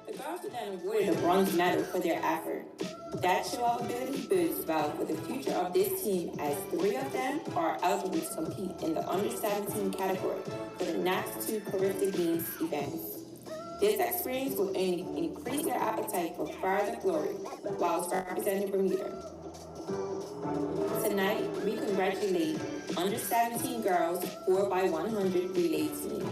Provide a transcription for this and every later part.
The girls were then awarded a bronze medal for their effort. That show of ability bodes well for the future of this team, as 3 of them are eligible to compete in the under-17 category for the next 2 Caribbean Games events. This experience will only increase their appetite for further glory whilst representing Bermuda. Tonight, we congratulate under-17 girls 4x100 relay team.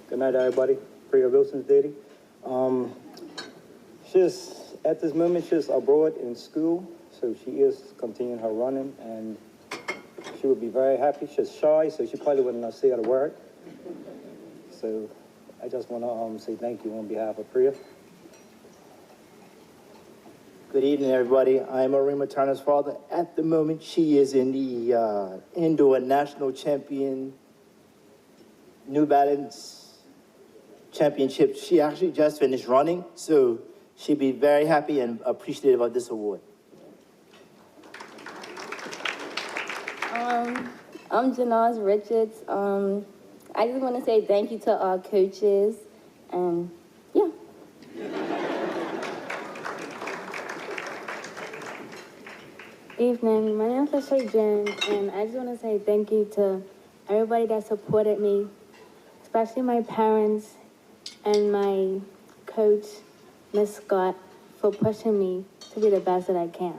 Good night, everybody. Priya Wilson's dating. She's, at this moment, she's abroad in school, so she is continuing her running, and she would be very happy. She's shy, so she probably wouldn't say a word. So I just want to say thank you on behalf of Priya. Good evening, everybody. I'm Arima Turner's father. At the moment, she is in the indoor national champion New Balance championship. She actually just finished running, so she'd be very happy and appreciative of this award. I'm Janaz Richards. I just want to say thank you to our coaches, and yeah. Evening, my name is Lachey Jones, and I just want to say thank you to everybody that supported me, especially my parents and my coach, Miss Scott, for pushing me to be the best that I can.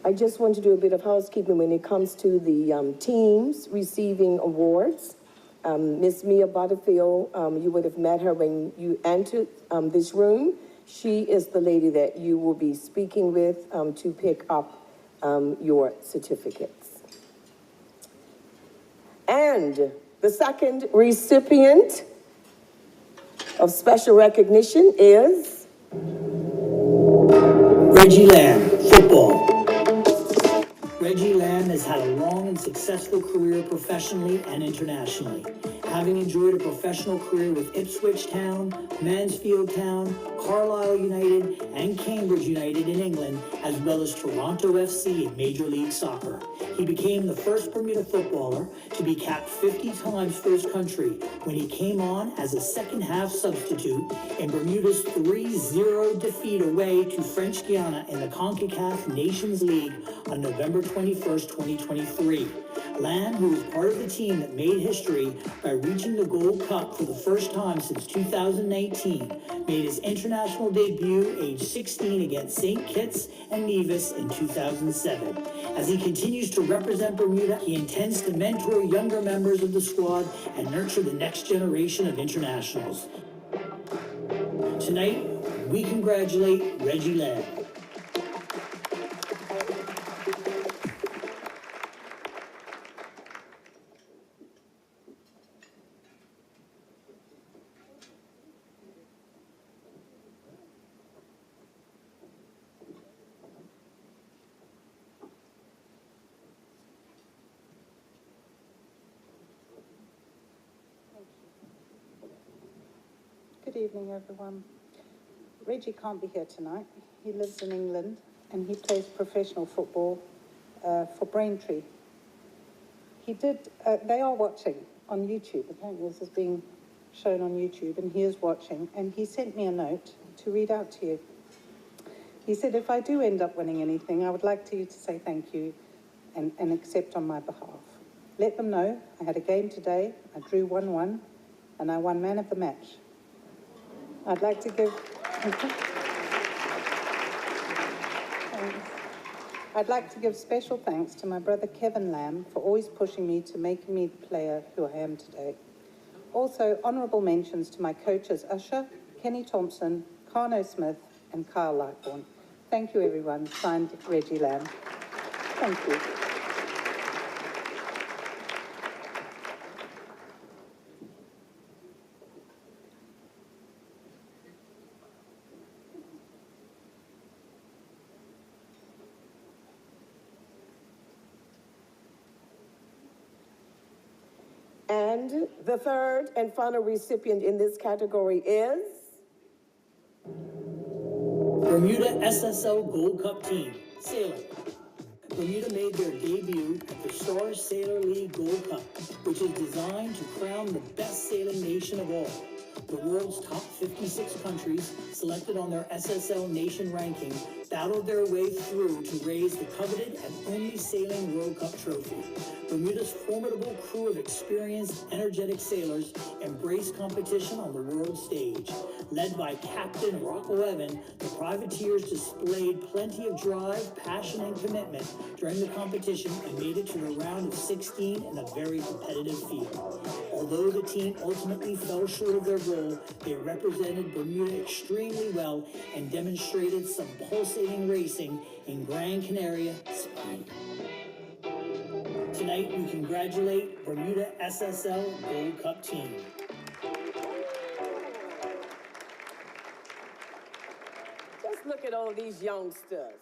I just want to do a bit of housekeeping when it comes to the teams receiving awards. Miss Mia Butterfield, you would have met her when you entered this room. She is the lady that you will be speaking with to pick up your certificates. And the second recipient of special recognition is Reggie Lamb, football. Reggie Lamb has had a long and successful career professionally and internationally, having enjoyed a professional career with Ipswich Town, Mansfield Town, Carlisle United, and Cambridge United in England, as well as Toronto FC in Major League Soccer. He became the first Bermuda footballer to be capped 50 times for his country when he came on as a second-half substitute in Bermuda's 3-0 defeat away to French Guiana in the CONCACAF Nations League on November 21st, 2023. Lamb, who was part of the team that made history by reaching the Gold Cup for the first time since 2018, made his international debut age 16 against St. Kitts and Nevis in 2007. As he continues to represent Bermuda, he intends to mentor younger members of the squad and nurture the next generation of internationals. Tonight, we congratulate Reggie Lamb. Good evening, everyone. Reggie can't be here tonight. He lives in England and he plays professional football for Braintree. They are watching on YouTube. Apparently this is being shown on YouTube, and he is watching, and he sent me a note to read out to you. He said, if I do end up winning anything, I would like you to say thank you and accept on my behalf. Let them know I had a game today, I drew 1-1, and I won man of the match. I'd like to give... I'd like to give special thanks to my brother Kevin Lamb for always pushing me to make me the player who I am today. Also, honourable mentions to my coaches Usher, Kenny Thompson, Carno Smith, and Kyle Lightbourne. Thank you, everyone. Signed, Reggie Lamb. Thank you. And the third and final recipient in this category is... Bermuda SSL Gold Cup Team, Sailing. Bermuda made their debut at the Star Sailor League Gold Cup, which is designed to crown the best sailing nation of all. The world's top 56 countries, selected on their SSL nation ranking, battled their way through to raise the coveted and only sailing World Cup trophy. Bermuda's formidable crew of experienced, energetic sailors embraced competition on the world stage. Led by Captain Rocco Evan, the privateers displayed plenty of drive, passion, and commitment during the competition and made it to the round of 16 in a very competitive field. Although the team ultimately fell short of their goal, they represented Bermuda extremely well and demonstrated some pulsating racing in Gran Canaria, Spain. Tonight, we congratulate Bermuda SSL Gold Cup Team. Just look at all these youngsters.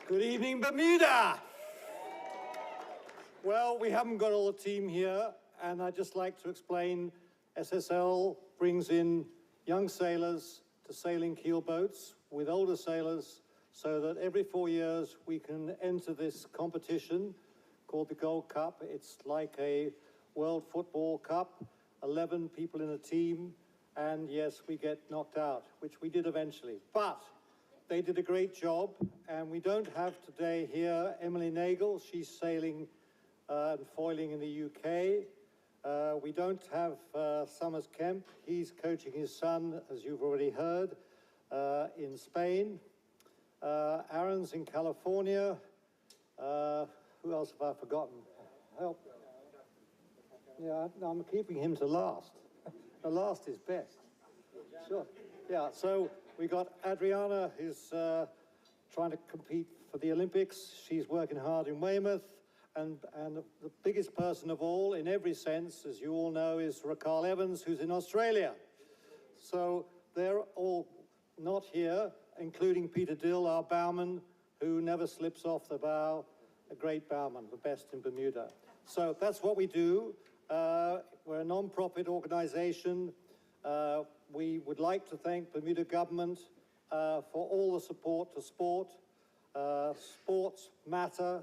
Good evening, Bermuda. Well, we haven't got all the team here, and I'd just like to explain SSL brings in young sailors to sailing keel boats with older sailors so that every 4 years we can enter this competition called the Gold Cup. It's like a World Football Cup, 11 people in a team, and yes, we get knocked out, which we did eventually. But they did a great job, and we don't have today here Emily Nagel. She's sailing and foiling in the UK. We don't have Summers Kemp. He's coaching his son, as you've already heard, in Spain. Aaron's in California. Who else have I forgotten? Help. Yeah, no, I'm keeping him to last. The last is best. Sure. Yeah, so we got Adriana, who's trying to compete for the Olympics. She's working hard in Weymouth. And the biggest person of all, in every sense, as you all know, is Raquel Evans, who's in Australia. So they're all not here, including Peter Dill, our bowman, who never slips off the bow, a great bowman, the best in Bermuda. So that's what we do. We're a non-profit organization. We would like to thank Bermuda government for all the support to sport. Sports matter.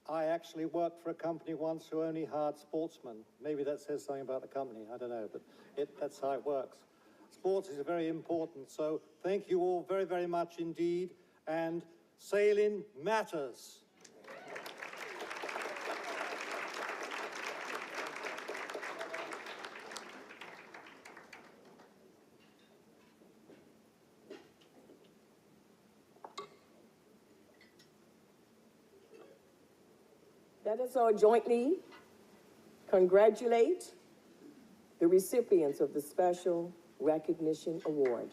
I actually worked for a company once who only hired sportsmen. Maybe that says something about the company, I don't know, but that's how it works. Sports is very important, so thank you all very, very much indeed, and sailing matters. Let us all jointly congratulate the recipients of the Special Recognition Award.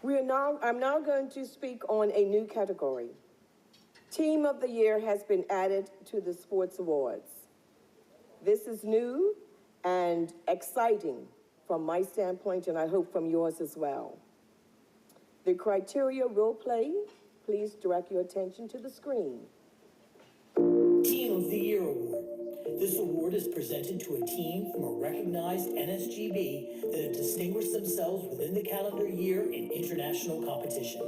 I'm now going to speak on a new category. Team of the Year has been added to the Sports Awards. This is new and exciting from my standpoint, and I hope from yours as well. The criteria will play. Please direct your attention to the screen. Team of the Year Award. This award is presented to a team from a recognized NSGB that have distinguished themselves within the calendar year in international competition.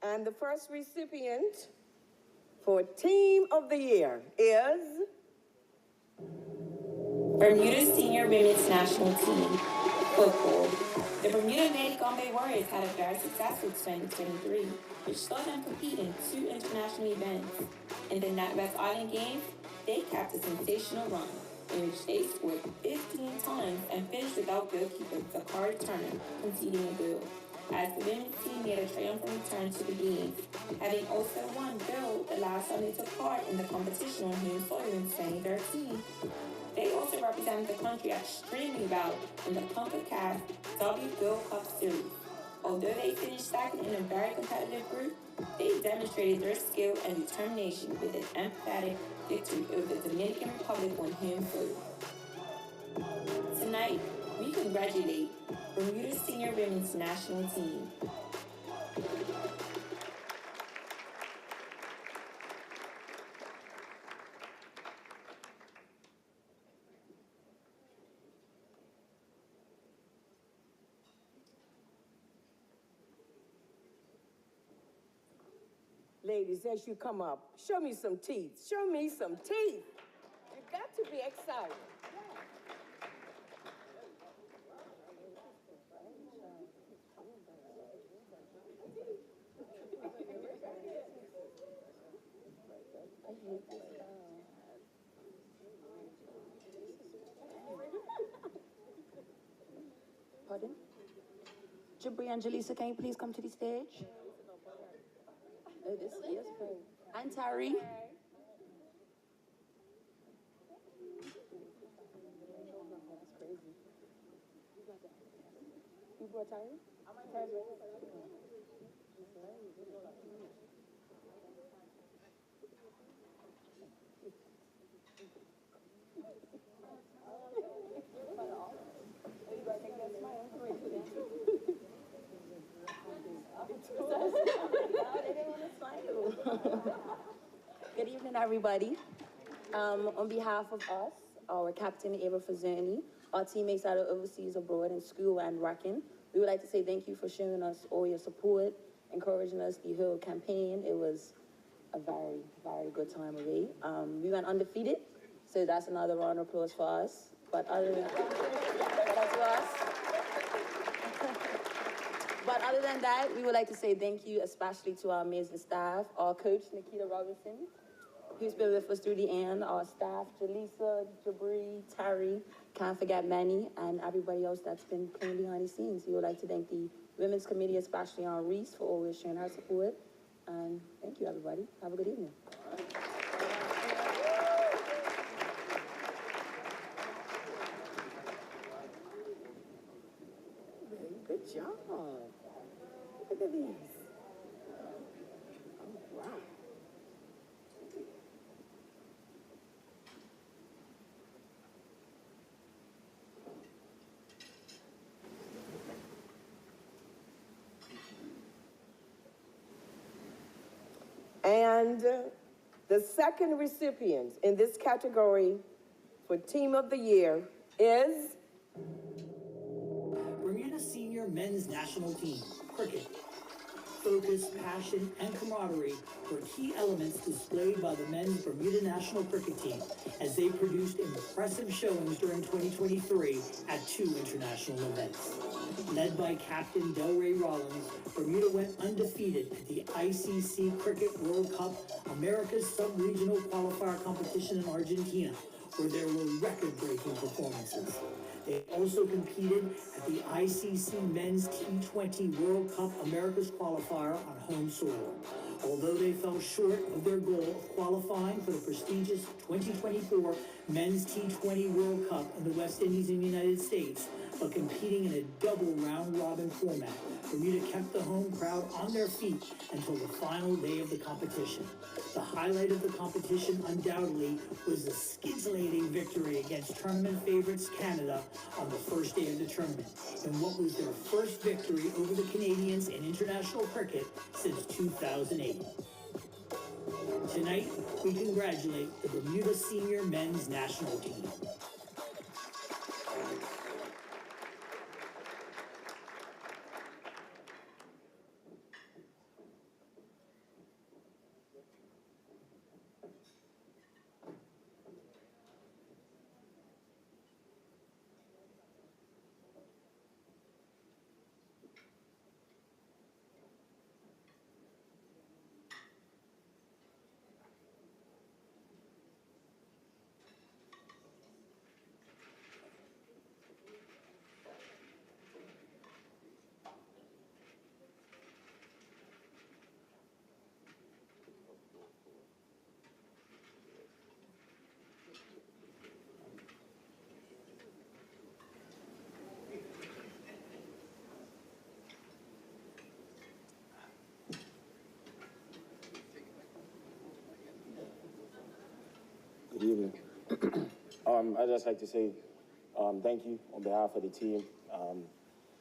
And the first recipient for Team of the Year is Bermuda Senior Women's National Team, football. The Bermuda Lady Gombe Warriors had a very successful 2023, which saw them compete in 2 international events. In the NatWest Island Games, they capped a sensational run, in which they scored 15 times and finished without goalkeeper Zakari Turner conceding a goal, as the women's team made a triumphant return to the games, having also won gold the last time they took part in the competition on home soil in 2013. They also represented the country extremely well in the CONCACAF W Gold Cup Series. Although they finished second in a very competitive group, they demonstrated their skill and determination with an emphatic victory over the Dominican Republic on home soil. Tonight, we congratulate Bermuda Senior Women's National Team. Ladies, as you come up, show me some teeth. Show me some teeth. You got to be excited. Pardon? Jabri and Jaleesa, can you please come to the stage? Oh, this is great. And Tari. That's crazy. You brought Tari? Good evening, everybody. On behalf of us, our Captain Ava Fazani, our teammates that are overseas, abroad, in school and working, we would like to say thank you for showing us all your support, encouraging us the whole campaign. It was a very, very good time away. We went undefeated, so that's another round of applause for us. But other than that's for us. But other than that, we would like to say thank you, especially to our amazing staff, our coach, Nikita Robinson, who's been with us through the end, our staff, Jaleesa, Jabri, Tari, can't forget Manny, and everybody else that's been playing behind the scenes. We would like to thank the Women's Committee, especially on Reese, for always showing her support. And thank you, everybody. Have a good evening. Good job. Look at these. Oh, wow. And the second recipient in this category for Team of the Year is Bermuda Senior Men's National Team, cricket. Focus, passion, and camaraderie were key elements displayed by the men's Bermuda national cricket team as they produced impressive showings during 2023 at 2 international events. Led by Captain Delray Rollins, Bermuda went undefeated at the ICC Cricket World Cup, America's sub-regional qualifier competition in Argentina, where there were record-breaking performances. They also competed at the ICC Men's T20 World Cup America's Qualifier on home soil. Although they fell short of their goal of qualifying for the prestigious 2024 Men's T20 World Cup in the West Indies and United States, but competing in a double round-robin format, Bermuda kept the home crowd on their feet until the final day of the competition. The highlight of the competition undoubtedly was the scintillating victory against tournament favorites Canada on the first day of the tournament, in what was their first victory over the Canadians in international cricket since 2008. Tonight, we congratulate the Bermuda Senior Men's National Team. Good evening. I'd just like to say thank you on behalf of the team.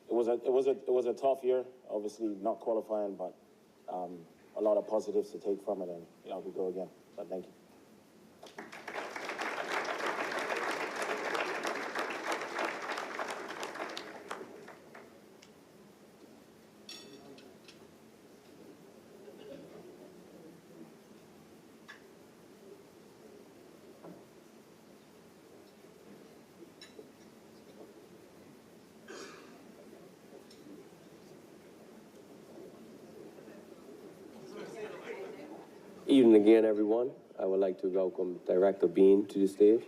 It was a tough year, obviously not qualifying, but a lot of positives to take from it, and we go again. But thank you. Evening again, everyone. I would like to welcome Director Bean to the stage.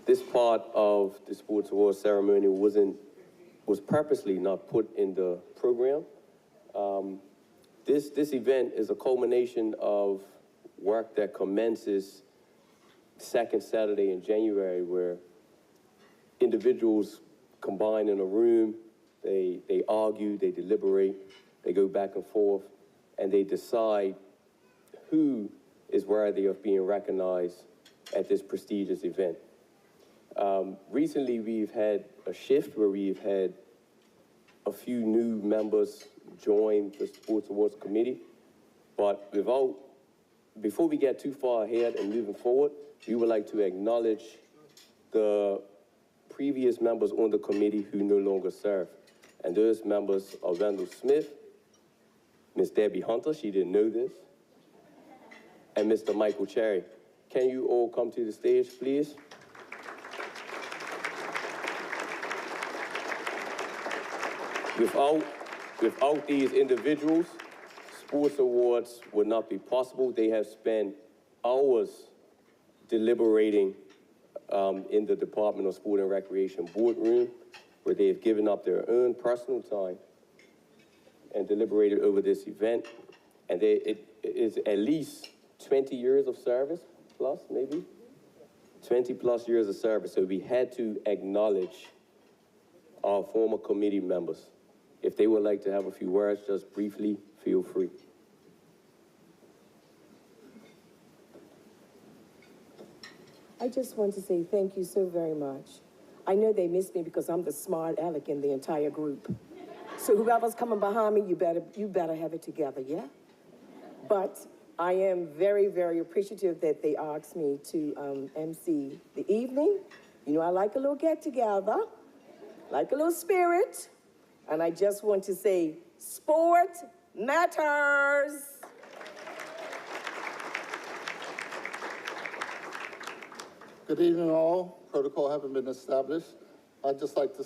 This part of the Sports Awards ceremony was purposely not put in the program. This event is a culmination of work that commences second Saturday in January, where individuals combine in a room. They argue, they deliberate, they go back and forth, and they decide who is worthy of being recognized at this prestigious event. Recently, we've had a shift where we've had a few new members join the Sports Awards Committee, but before we get too far ahead and moving forward, we would like to acknowledge the previous members on the committee who no longer serve. And those members are Randall Smith, Ms. Debbie Hunter, she didn't know this, and Mr. Michael Cherry. Can you all come to the stage, please? Without these individuals, Sports Awards would not be possible. They have spent hours deliberating in the Department of Sport and Recreation boardroom, where they have given up their own personal time and deliberated over this event. And it is at least 20 years of service, plus maybe, 20 plus years of service. So we had to acknowledge our former committee members. If they would like to have a few words, just briefly, feel free. I just want to say thank you so very much. I know they miss me because I'm the smart aleck in the entire group. So whoever's coming behind me, you better have it together, yeah? But I am very, very appreciative that they asked me to MC the evening. You know, I like a little get-together, like a little spirit, and I just want to say, sport matters. Good evening, all. Protocol having been established. I'd just like to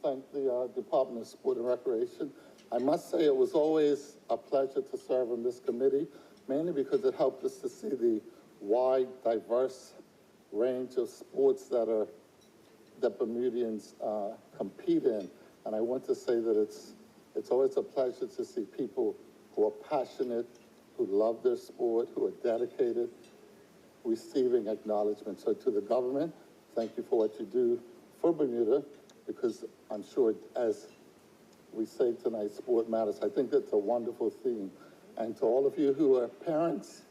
thank the Department of Sport and Recreation. I must say it was always a pleasure to serve on this committee. mainly because it helped us to see the wide, diverse range of sports that Bermudians compete in. And I want to say that it's always a pleasure to see people who are passionate, who love their sport, who are dedicated, receiving acknowledgement. So to the government, thank you for what you do for Bermuda, because I'm sure, as we say tonight, sport matters. I think that's a wonderful theme. And to all of you who are parents,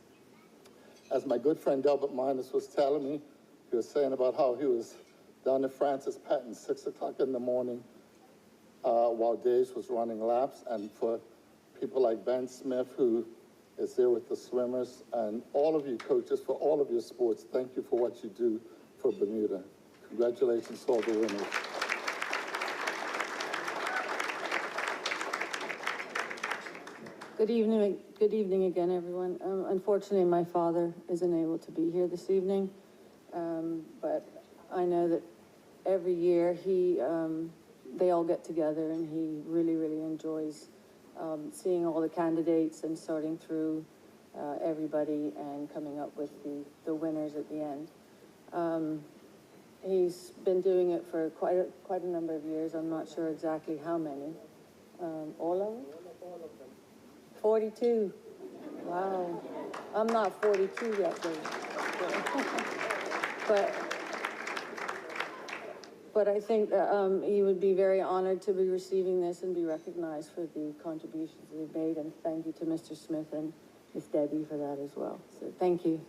as my good friend Delbert Minus was telling me, he was saying about how he was down at Francis Patton 6 o'clock in the morning while Dave was running laps. And for people like Ben Smith, who is there with the swimmers, and all of you coaches for all of your sports, thank you for what you do for Bermuda. Congratulations to all the winners. Good evening again, everyone. Unfortunately, my father isn't able to be here this evening, but I know that every year they all get together, and he really, really enjoys seeing all the candidates and sorting through everybody and coming up with the winners at the end. He's been doing it for quite a number of years. I'm not sure exactly how many. All of them? 42. Wow. I'm not 42 yet, but I think that he would be very honored to be receiving this and be recognized for the contributions they've made. And thank you to Mr. Smith and Miss Debbie for that as well. So thank you.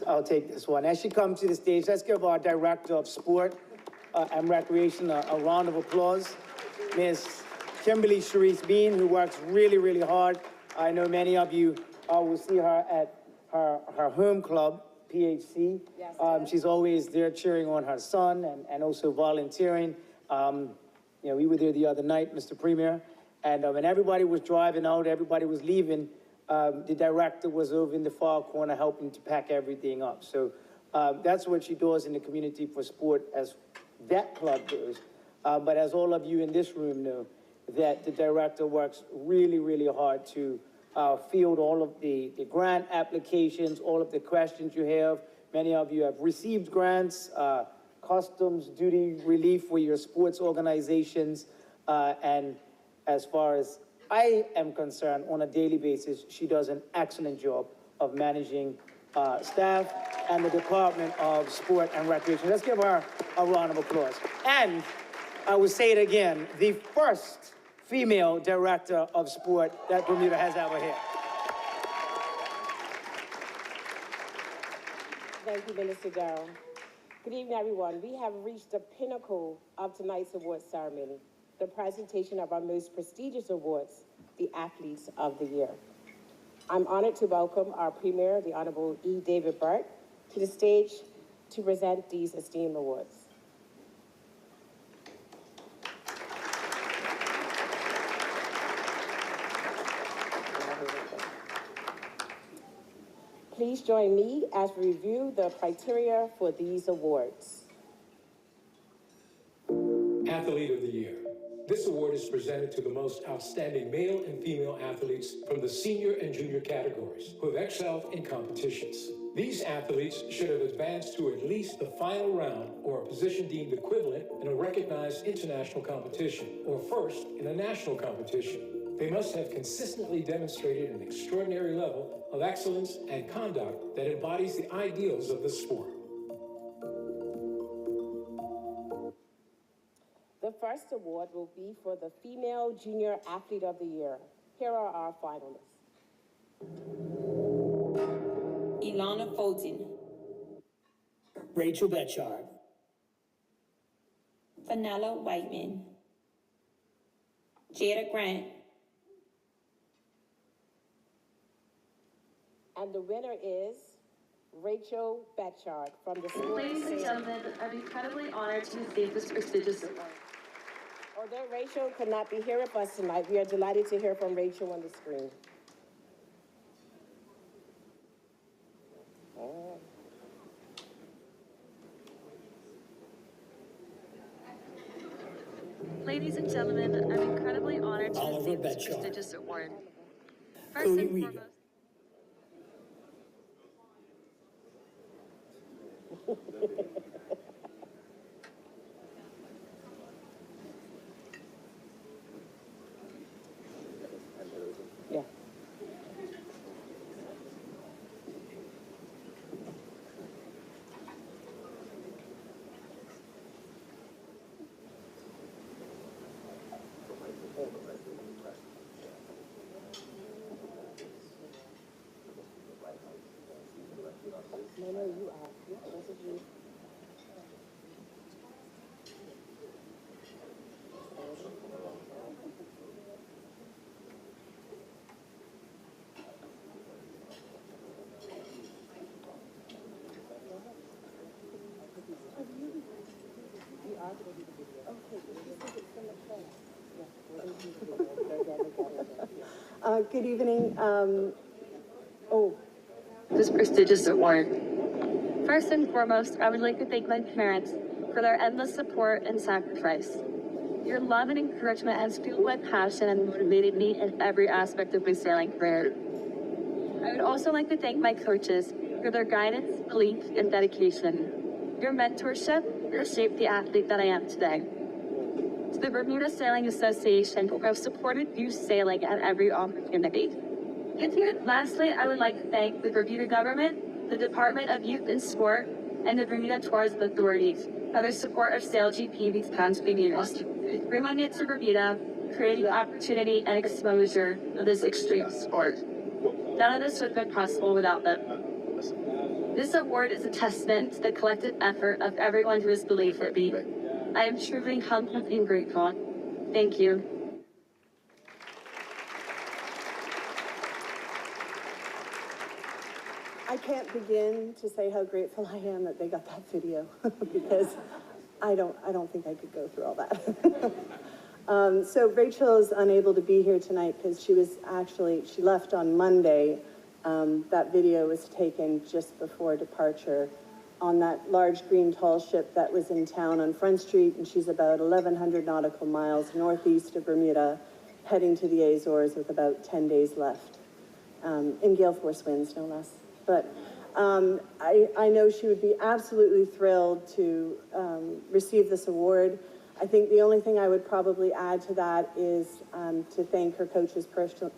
I'll take this one. As she comes to the stage, let's give our Director of Sport and Recreation a round of applause. Ms. Kimberly Sharice Bean, who works really, really hard. I know many of you will see her at her home club, PHC. Yes, she's always there cheering on her son and also volunteering. We were there the other night, Mr. Premier, and when everybody was driving out, everybody was leaving, the director was over in the far corner helping to pack everything up. So that's what she does in the community for sport as that club does. But as all of you in this room know, that the director works really, really hard to field all of the grant applications, all of the questions you have. Many of you have received grants, customs duty relief for your sports organizations. And as far as I am concerned, on a daily basis, she does an excellent job of managing staff and the Department of Sport and Recreation. Let's give her a round of applause. And I will say it again, the first female director of sport that Bermuda has ever had. Thank you, Minister Darrell. Good evening, everyone. We have reached the pinnacle of tonight's award ceremony, the presentation of our most prestigious awards, the Athletes of the Year. I'm honored to welcome our Premier, the Honorable E. David Burke, to the stage to present these esteemed awards. Please join me as we review the criteria for these awards. Athlete of the Year. This award is presented to the most outstanding male and female athletes from the senior and junior categories who have excelled in competitions. These athletes should have advanced to at least the final round or a position deemed equivalent in a recognized international competition or first in a national competition. They must have consistently demonstrated an extraordinary level of excellence and conduct that embodies the ideals of the sport. first award will be for the Female Junior Athlete of the Year. Here are our finalists. Ilana Fulton, Rachel Betchard, Vanilla Whiteman, Jada Grant, And the winner is Rachel Betchard from the school. Ladies and gentlemen, I'm incredibly honored to receive this prestigious award. Although Rachel could not be here with us tonight, we are delighted to hear from Rachel on the screen. Ladies and gentlemen, I'm incredibly honored to Oliver receive this Betchard. prestigious award. First Cody and Regal, foremost, Yeah. No, you are. Yeah, this is you. Good evening. this prestigious award. First and foremost, I would like to thank my parents for their endless support and sacrifice. Your love and encouragement has fueled my passion and motivated me in every aspect of my sailing career. I would also like to thank my coaches for their guidance, belief, and dedication. Your mentorship has shaped the athlete that I am today. To the Bermuda Sailing Association, who have supported youth sailing at every opportunity. And lastly, I would like to thank the Bermuda government, the Department of Youth and Sport, and the Bermuda Tourism Authority for their support of Sail GP these past few years. Bringing it to Bermuda, creating the opportunity and exposure of this extreme sport. None of this would have been possible without them. This award is a testament to the collective effort of everyone who has believed in me. I am truly humbled and grateful. Thank you. I can't begin to say how grateful I am that they got that video because I don't think I could go through all that. So Rachel is unable to be here tonight because she left on Monday. That video was taken just before departure on that large green tall ship that was in town on Front Street, and she's about 1,100 nautical miles northeast of Bermuda, heading to the Azores with about 10 days left, in gale force winds, no less. But I know she would be absolutely thrilled to receive this award. I think the only thing I would probably add to that is to thank her coaches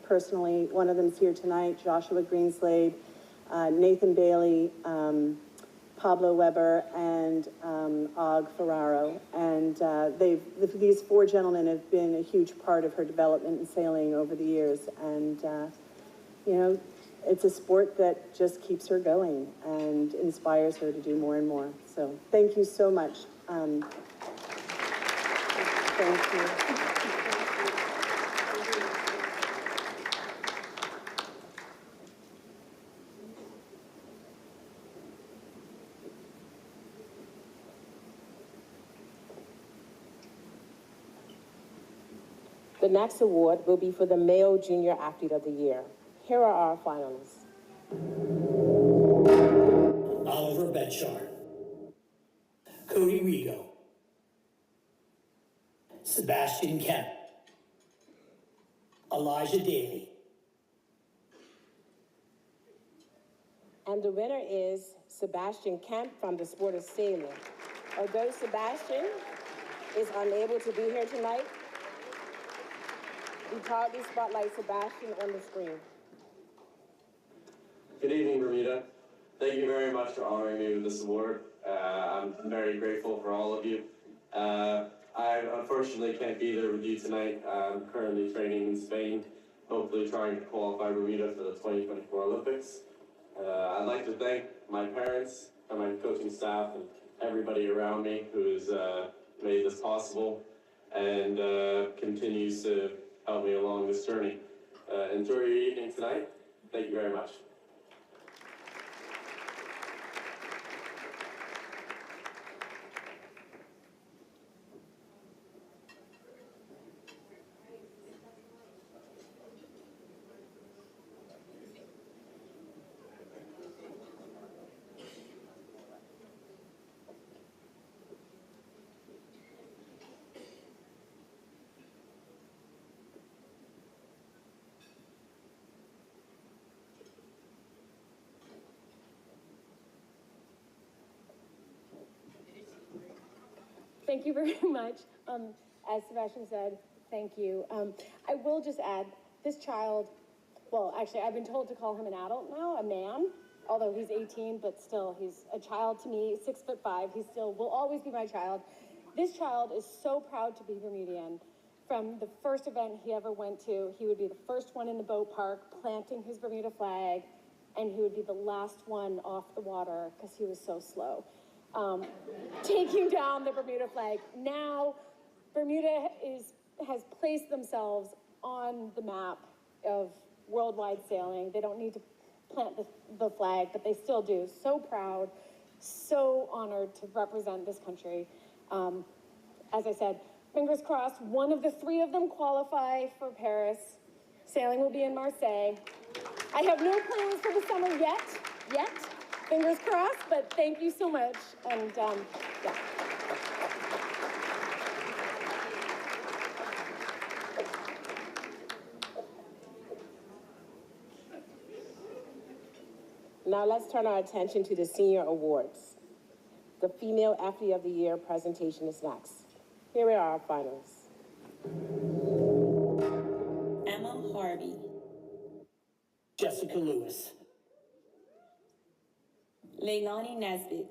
personally. One of them's here tonight, Joshua Greenslade, Nathan Bailey, Pablo Weber, and Og Ferraro. And these four gentlemen have been a huge part of her development in sailing over the years. And, you know, it's a sport that just keeps her going and inspires her to do more and more. So thank you so much. Thank you. The next award will be for the Male Junior Athlete of the Year. Here are our finalists. Oliver Betchard, Cody Regal, Sebastian Kemp, Elijah Daly, And the winner is Sebastian Kemp from the sport of sailing. Although Sebastian is unable to be here tonight, we proudly spotlight Sebastian on the screen. Good evening, Bermuda. Thank you very much for honoring me with this award. I'm very grateful for all of you. I unfortunately can't be there with you tonight. I'm currently training in Spain, hopefully trying to qualify Bermuda for the 2024 Olympics. I'd like to thank my parents and my coaching staff and everybody around me who's made this possible and continues to help me along this journey. Enjoy your evening tonight. Thank you very much. Thank you very much. As Sebastian said, thank you. I will just add, this child, well, actually, I've been told to call him an adult now, a man, although he's 18, but still, he's a child to me, 6'5". He still will always be my child. This child is so proud to be Bermudian. From the first event he ever went to, he would be the first one in the boat park planting his Bermuda flag, and he would be the last one off the water because he was so slow. Taking down the Bermuda flag. Now, Bermuda has placed themselves on the map of worldwide sailing. They don't need to plant the flag, but they still do. So proud, so honored to represent this country. As I said, fingers crossed, one of the three of them qualify for Paris. Sailing will be in Marseille. I have no plans for the summer yet. Fingers crossed, but thank you so much. And yeah. Now let's turn our attention to the senior awards. The Female Athlete of the Year presentation is next. Here are our finalists. Emma Harvey, Jessica Lewis, Leilani Nesbitt,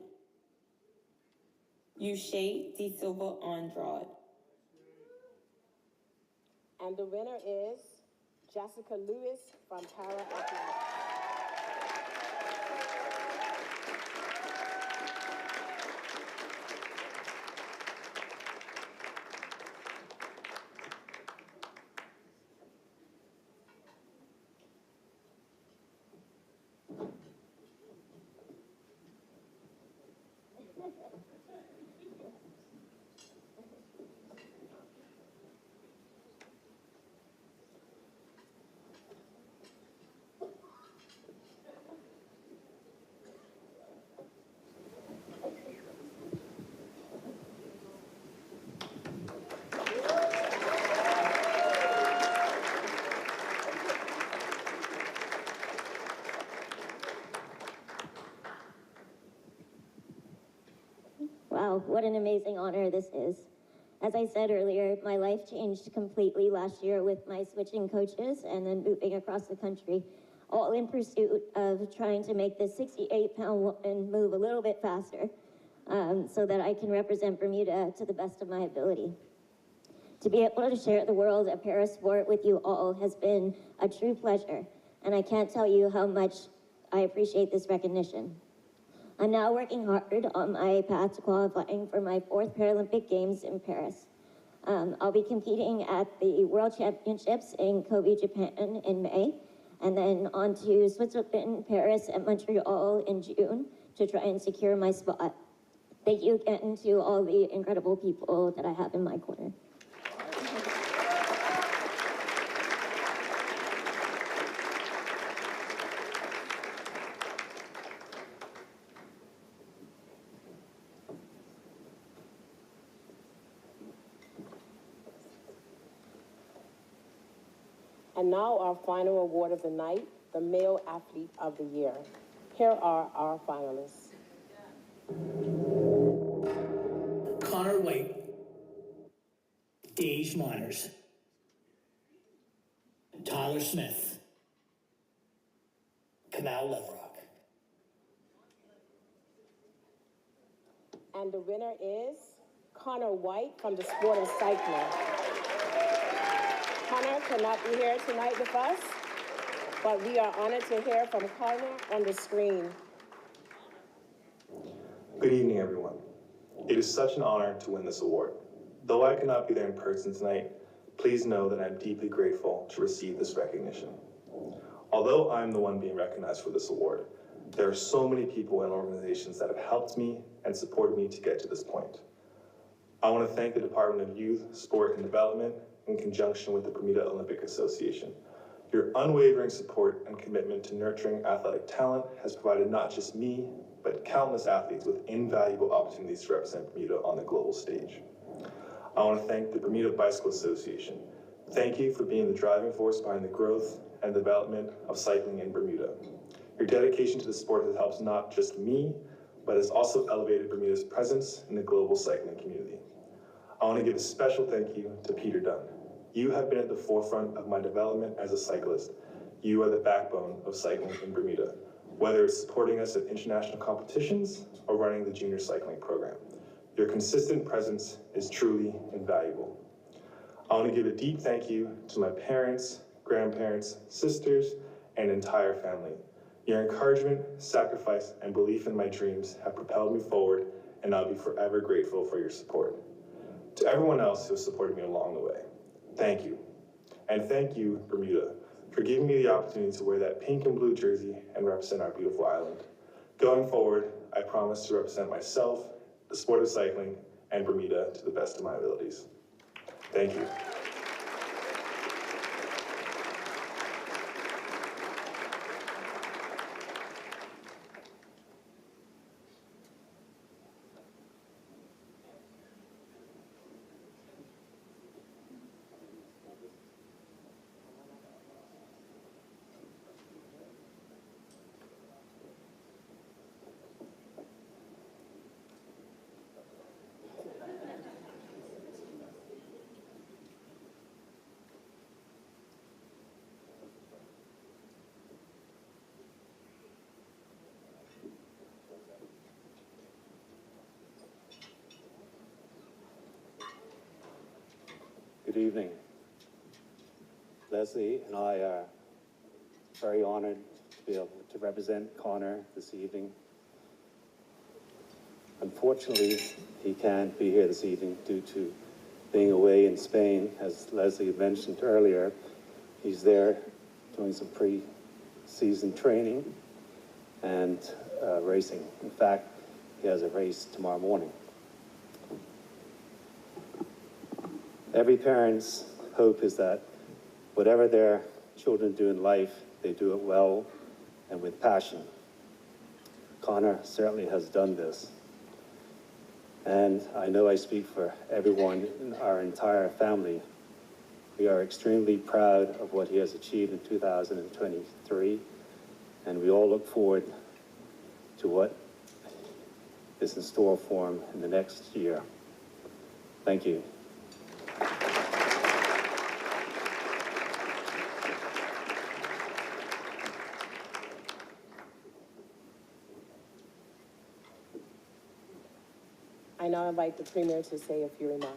Yushay De Silva Andrade, And the winner is Jessica Lewis from Para Athletics. Wow, what an amazing honor this is. As I said earlier, my life changed completely last year with my switching coaches and then moving across the country, all in pursuit of trying to make this 68-pound woman move a little bit faster so that I can represent Bermuda to the best of my ability. To be able to share the world of parasport with you all has been a true pleasure, and I can't tell you how much I appreciate this recognition. I'm now working hard on my path to qualifying for my 4th Paralympic Games in Paris. I'll be competing at the World Championships in Kobe, Japan in May, and then on to Switzerland, Paris, and Montreal in June to try and secure my spot. Thank you again to all the incredible people that I have in my corner. And now our final award of the night, the Male Athlete of the Year. Here are our finalists. Connor White, Dage Miners, Tyler Smith, Kamal Leverock. And the winner is Connor White from the sport of cycling. Connor cannot be here tonight with us, but we are honored to hear from Connor on the screen. Good evening, everyone. It is such an honor to win this award. Though I cannot be there in person tonight, please know that I'm deeply grateful to receive this recognition. Although I'm the one being recognized for this award, there are so many people and organizations that have helped me and supported me to get to this point. I want to thank the Department of Youth, Sport, and Development in conjunction with the Bermuda Olympic Association. Your unwavering support and commitment to nurturing athletic talent has provided not just me, but countless athletes with invaluable opportunities to represent Bermuda on the global stage. I want to thank the Bermuda Bicycle Association. Thank you for being the driving force behind the growth and development of cycling in Bermuda. Your dedication to the sport has helped not just me, but has also elevated Bermuda's presence in the global cycling community. I want to give a special thank you to Peter Dunn. You have been at the forefront of my development as a cyclist. You are the backbone of cycling in Bermuda, whether it's supporting us at international competitions or running the junior cycling program. Your consistent presence is truly invaluable. I want to give a deep thank you to my parents, grandparents, sisters, and entire family. Your encouragement, sacrifice, and belief in my dreams have propelled me forward, and I'll be forever grateful for your support. To everyone else who has supported me along the way, thank you. And thank you, Bermuda, for giving me the opportunity to wear that pink and blue jersey and represent our beautiful island. Going forward, I promise to represent myself, the sport of cycling, and Bermuda to the best of my abilities. Thank you. Good evening. Leslie and I are very honored to be able to represent Connor this evening. Unfortunately, he can't be here this evening due to being away in Spain. As Leslie mentioned earlier, he's there doing some pre-season training and racing. In fact, he has a race tomorrow morning. Every parent's hope is that whatever their children do in life, they do it well and with passion. Connor certainly has done this. And I know I speak for everyone in our entire family. We are extremely proud of what he has achieved in 2023, and we all look forward to what is in store for him in the next year. Thank you. I now invite the Premier to say a few remarks.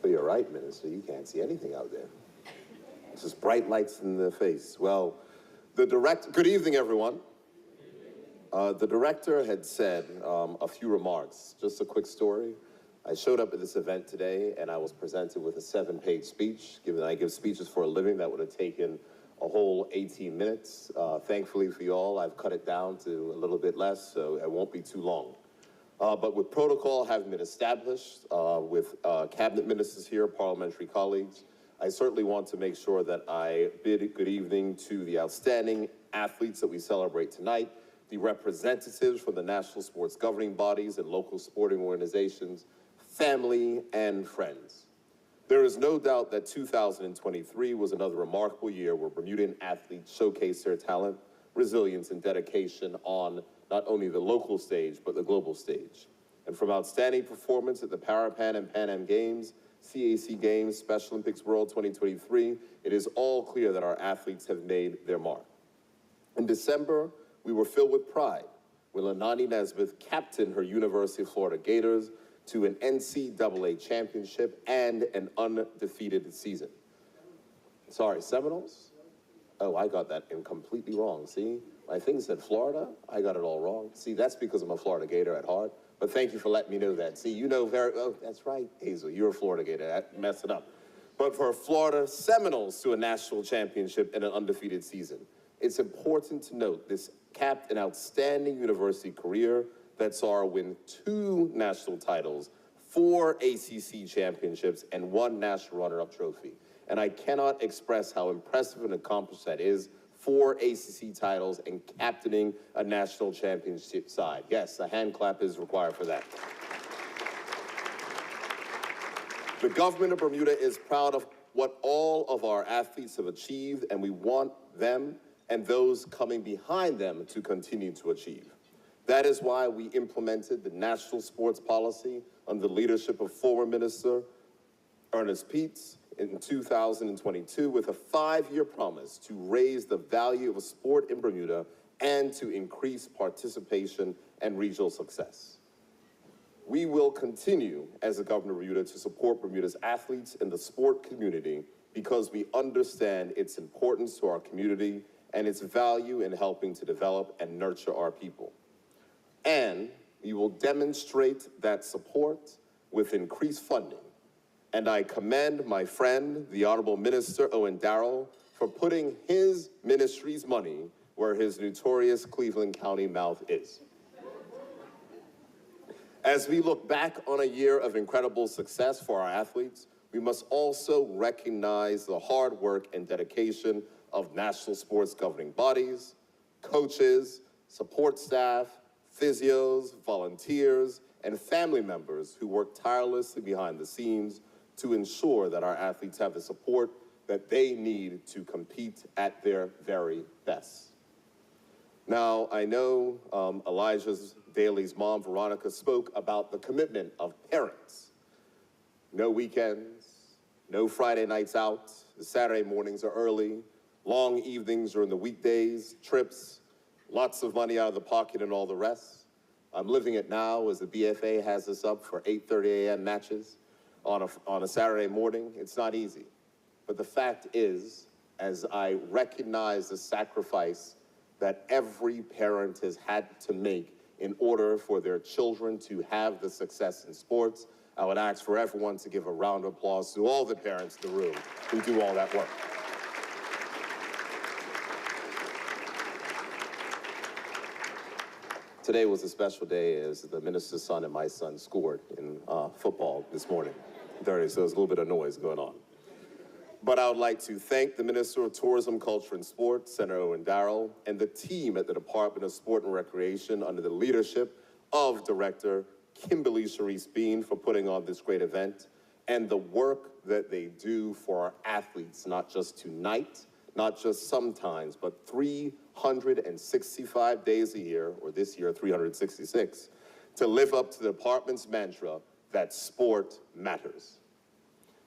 Oh, you're right, Minister. You can't see anything out there. It's just bright lights in the face. Well, good evening, everyone. The director had said a few remarks. Just a quick story. I showed up at this event today, and I was presented with a 7-page speech. Given that I give speeches for a living, that would have taken a whole 18 minutes. Thankfully for y'all, I've cut it down to a little bit less, so it won't be too long. But with protocol having been established, with cabinet ministers here, parliamentary colleagues, I certainly want to make sure that I bid good evening to the outstanding athletes that we celebrate tonight, the representatives from the national sports governing bodies and local sporting organizations, family, and friends. There is no doubt that 2023 was another remarkable year where Bermudan athletes showcased their talent, resilience, and dedication on not only the local stage, but the global stage. And from outstanding performance at the Parapan and Pan Am Games, CAC Games, Special Olympics World 2023, it is all clear that our athletes have made their mark. In December, we were filled with pride when Lenani Nesbitt captained her University of Florida Gators to an NCAA championship and an undefeated season. Sorry, Seminoles? Oh, I got that completely wrong, see? My thing said Florida, I got it all wrong. See, that's because I'm a Florida Gator at heart, but thank you for letting me know that. See, you know oh, that's right, Hazel, you're a Florida Gator, that messed it up. But for Florida Seminoles to a national championship and an undefeated season, it's important to note this capped an outstanding university career that saw her win 2 national titles, 4 ACC championships, and 1 national runner-up trophy. And I cannot express how impressive and accomplished that is. 4 ACC titles and captaining a national championship side. Yes, a hand clap is required for that. The government of Bermuda is proud of what all of our athletes have achieved, and we want them and those coming behind them to continue to achieve. That is why we implemented the national sports policy under the leadership of former Minister Ernest Peets in 2022 with a 5-year promise to raise the value of sport in Bermuda and to increase participation and regional success. We will continue as the government of Bermuda to support Bermuda's athletes and the sport community because we understand its importance to our community and its value in helping to develop and nurture our people. And we will demonstrate that support with increased funding. And I commend my friend, the Honorable Minister Owen Darrell, for putting his ministry's money where his notorious Cleveland County mouth is. As we look back on a year of incredible success for our athletes, we must also recognize the hard work and dedication of national sports governing bodies, coaches, support staff, physios, volunteers, and family members who work tirelessly behind the scenes to ensure that our athletes have the support that they need to compete at their very best. Now, I know Elijah's Daly's mom, Veronica, spoke about the commitment of parents. No weekends, no Friday nights out, the Saturday mornings are early, long evenings during the weekdays, trips, lots of money out of the pocket and all the rest. I'm living it now as the BFA has us up for 8:30 a.m. matches on a Saturday morning. It's not easy. But the fact is, as I recognize the sacrifice that every parent has had to make in order for their children to have the success in sports, I would ask for everyone to give a round of applause to all the parents in the room who do all that work. Today was a special day as the minister's son and my son scored in football this morning. So there's a little bit of noise going on. But I would like to thank the Minister of Tourism, Culture, and Sport, Senator Owen Darrell, and the team at the Department of Sport and Recreation under the leadership of Director Kimberly Sharice Bean for putting on this great event, and the work that they do for our athletes, not just tonight, not just sometimes, but 365 days a year, or this year, 366, to live up to the department's mantra that sport matters.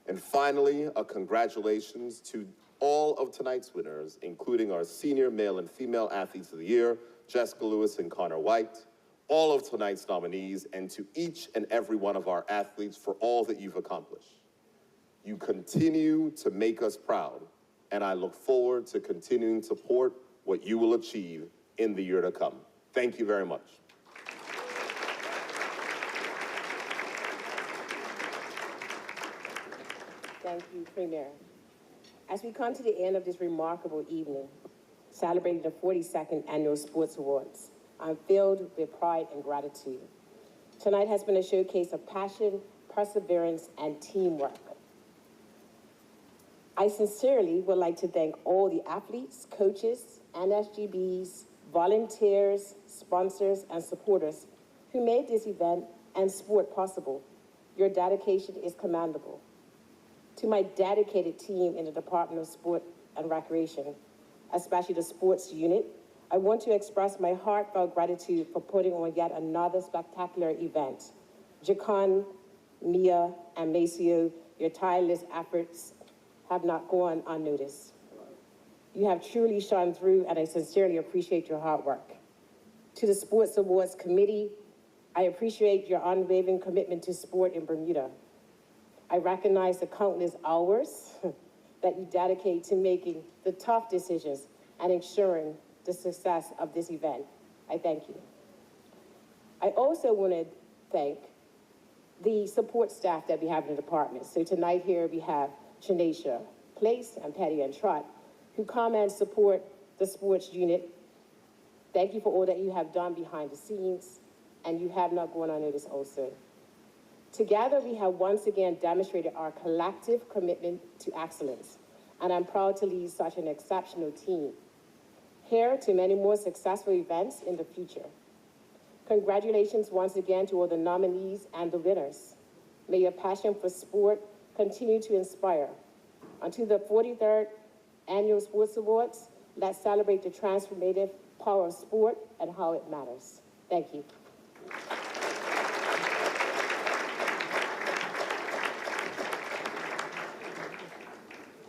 And finally, a congratulations to all of tonight's winners, including our senior male and female athletes of the year, Jessica Lewis and Connor White, all of tonight's nominees, and to each and every one of our athletes for all that you've accomplished. You continue to make us proud, and I look forward to continuing to support what you will achieve in the year to come. Thank you very much. Thank you, Premier. As we come to the end of this remarkable evening, celebrating the 42nd Annual Sports Awards, I'm filled with pride and gratitude. Tonight has been a showcase of passion, perseverance, and teamwork. I sincerely would like to thank all the athletes, coaches, NSGBs, volunteers, sponsors, and supporters who made this event and sport possible. Your dedication is commendable. To my dedicated team in the Department of Sport and Recreation, especially the sports unit, I want to express my heartfelt gratitude for putting on yet another spectacular event. Jacon, Mia, and Maceo, your tireless efforts have not gone unnoticed. You have truly shone through, and I sincerely appreciate your hard work. To the Sports Awards Committee, I appreciate your unwavering commitment to sport in Bermuda. I recognize the countless hours that you dedicate to making the tough decisions and ensuring the success of this event. I thank you. I also want to thank the support staff that we have in the department. So tonight here we have Shanesha Place and Patty and Trott, who come and support the sports unit. Thank you for all that you have done behind the scenes, and you have not gone unnoticed also. Together, we have once again demonstrated our collective commitment to excellence, and I'm proud to lead such an exceptional team. Here to many more successful events in the future. Congratulations once again to all the nominees and the winners. May your passion for sport continue to inspire. Until the 43rd Annual Sports Awards, let's celebrate the transformative power of sport and how it matters. Thank you.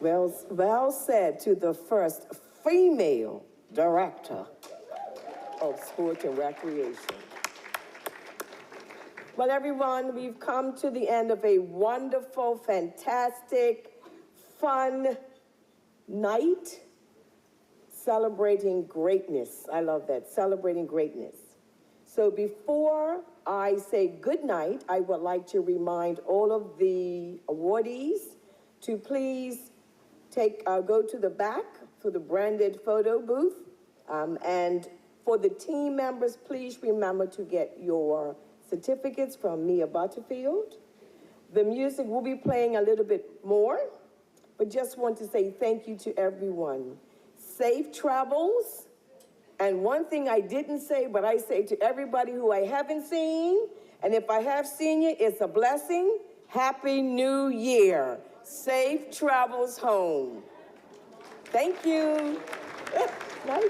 Well said to the first female director of Sport and Recreation. Well, everyone, we've come to the end of a wonderful, fantastic, fun night celebrating greatness. I love that, celebrating greatness. So before I say good night, I would like to remind all of the awardees to please go to the back for the branded photo booth. And for the team members, please remember to get your certificates from Mia Butterfield. The music will be playing a little bit more, but just want to say thank you to everyone. Safe travels. And one thing I didn't say, but I say to everybody who I haven't seen, and if I have seen you, it's a blessing. Happy New Year. Safe travels home. Thank you. Nice.